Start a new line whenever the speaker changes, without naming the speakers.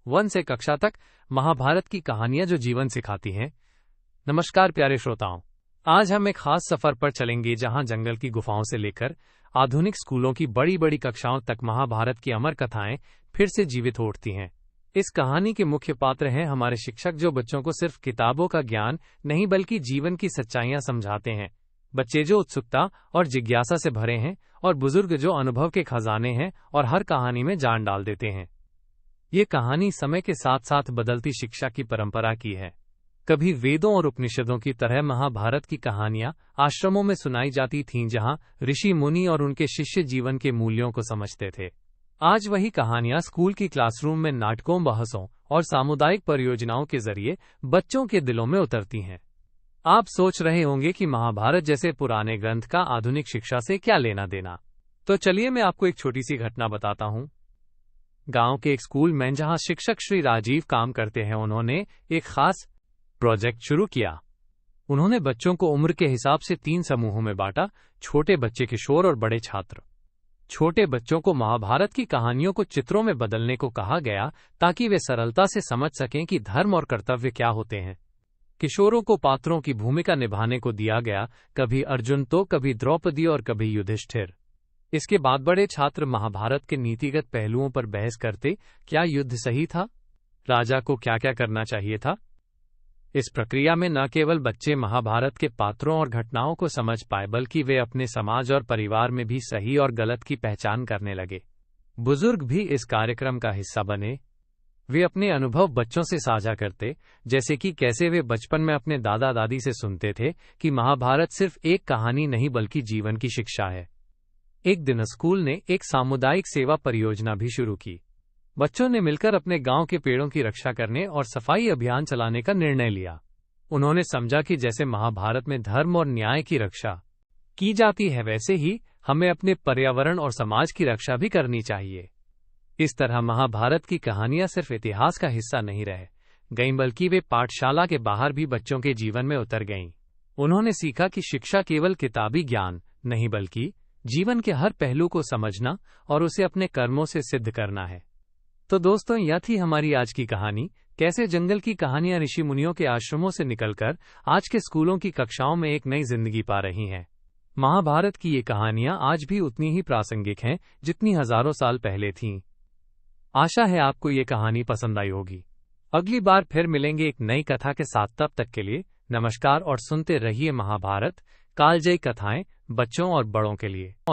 1 से कक्षा तक महाभारत की कहानियां जो जीवन सिखाती हैं। नमस्कार प्यारे श्रोताओं, आज हम एक खास सफर पर चलेंगे जहां जंगल की गुफाओं से लेकर आधुनिक स्कूलों की बड़ी बड़ी कक्षाओं तक महाभारत की अमर कथाएं फिर से जीवित हो उठती हैं। इस कहानी के मुख्य पात्र हैं हमारे शिक्षक, जो बच्चों को सिर्फ किताबों का ज्ञान नहीं बल्कि जीवन की सच्चाइयां समझाते हैं। बच्चे जो उत्सुकता और जिज्ञासा से भरे हैं और बुजुर्ग जो अनुभव के खजाने हैं और हर कहानी में जान डाल देते हैं। ये कहानी समय के साथ साथ बदलती शिक्षा की परंपरा की है। कभी वेदों और उपनिषदों की तरह महाभारत की कहानियां आश्रमों में सुनाई जाती थीं, जहां ऋषि मुनि और उनके शिष्य जीवन के मूल्यों को समझते थे। आज वही कहानियां स्कूल की क्लासरूम में नाटकों, बहसों और सामुदायिक परियोजनाओं के जरिए बच्चों के दिलों में उतरती हैं। आप सोच रहे होंगे कि महाभारत जैसे पुराने ग्रंथ का आधुनिक शिक्षा से क्या लेना देना। तो चलिए मैं आपको एक छोटी सी घटना बताता हूं। गांव के एक स्कूल में जहां शिक्षक श्री राजीव काम करते हैं, उन्होंने एक खास प्रोजेक्ट शुरू किया। उन्होंने बच्चों को उम्र के हिसाब से 3 समूहों में बांटा: छोटे बच्चे, किशोर और बड़े छात्र। छोटे बच्चों को महाभारत की कहानियों को चित्रों में बदलने को कहा गया ताकि वे सरलता से समझ सकें कि धर्म और कर्तव्य क्या होते हैं। किशोरों को पात्रों की भूमिका निभाने को दिया गया, कभी अर्जुन तो कभी द्रौपदी और कभी युधिष्ठिर। इसके बाद बड़े छात्र महाभारत के नीतिगत पहलुओं पर बहस करते। क्या युद्ध सही था? राजा को क्या क्या करना चाहिए था? इस प्रक्रिया में न केवल बच्चे महाभारत के पात्रों और घटनाओं को समझ पाए, बल्कि वे अपने समाज और परिवार में भी सही और गलत की पहचान करने लगे। बुजुर्ग भी इस कार्यक्रम का हिस्सा बने। वे अपने अनुभव बच्चों से साझा करते, जैसे कि कैसे वे बचपन में अपने दादा दादी से सुनते थे कि महाभारत सिर्फ एक कहानी नहीं बल्कि जीवन की शिक्षा है। एक दिन स्कूल ने एक सामुदायिक सेवा परियोजना भी शुरू की। बच्चों ने मिलकर अपने गांव के पेड़ों की रक्षा करने और सफाई अभियान चलाने का निर्णय लिया। उन्होंने समझा कि जैसे महाभारत में धर्म और न्याय की रक्षा की जाती है, वैसे ही हमें अपने पर्यावरण और समाज की रक्षा भी करनी चाहिए। इस तरह महाभारत की कहानियां सिर्फ इतिहास का हिस्सा नहीं रह गईं, बल्कि वे पाठशाला के बाहर भी बच्चों के जीवन में उतर गईं। उन्होंने सीखा कि शिक्षा केवल किताबी ज्ञान नहीं बल्कि जीवन के हर पहलू को समझना और उसे अपने कर्मों से सिद्ध करना है। तो दोस्तों, यह थी हमारी आज की कहानी, कैसे जंगल की कहानियां ऋषि मुनियों के आश्रमों से निकलकर आज के स्कूलों की कक्षाओं में एक नई जिंदगी पा रही हैं। महाभारत की ये कहानियां आज भी उतनी ही प्रासंगिक हैं जितनी हजारों साल पहले थीं। आशा है आपको ये कहानी पसंद आई होगी। अगली बार फिर मिलेंगे एक नई कथा के साथ। तब तक के लिए नमस्कार और सुनते रहिए महाभारत, कालजयी कथाएं बच्चों और बड़ों के लिए।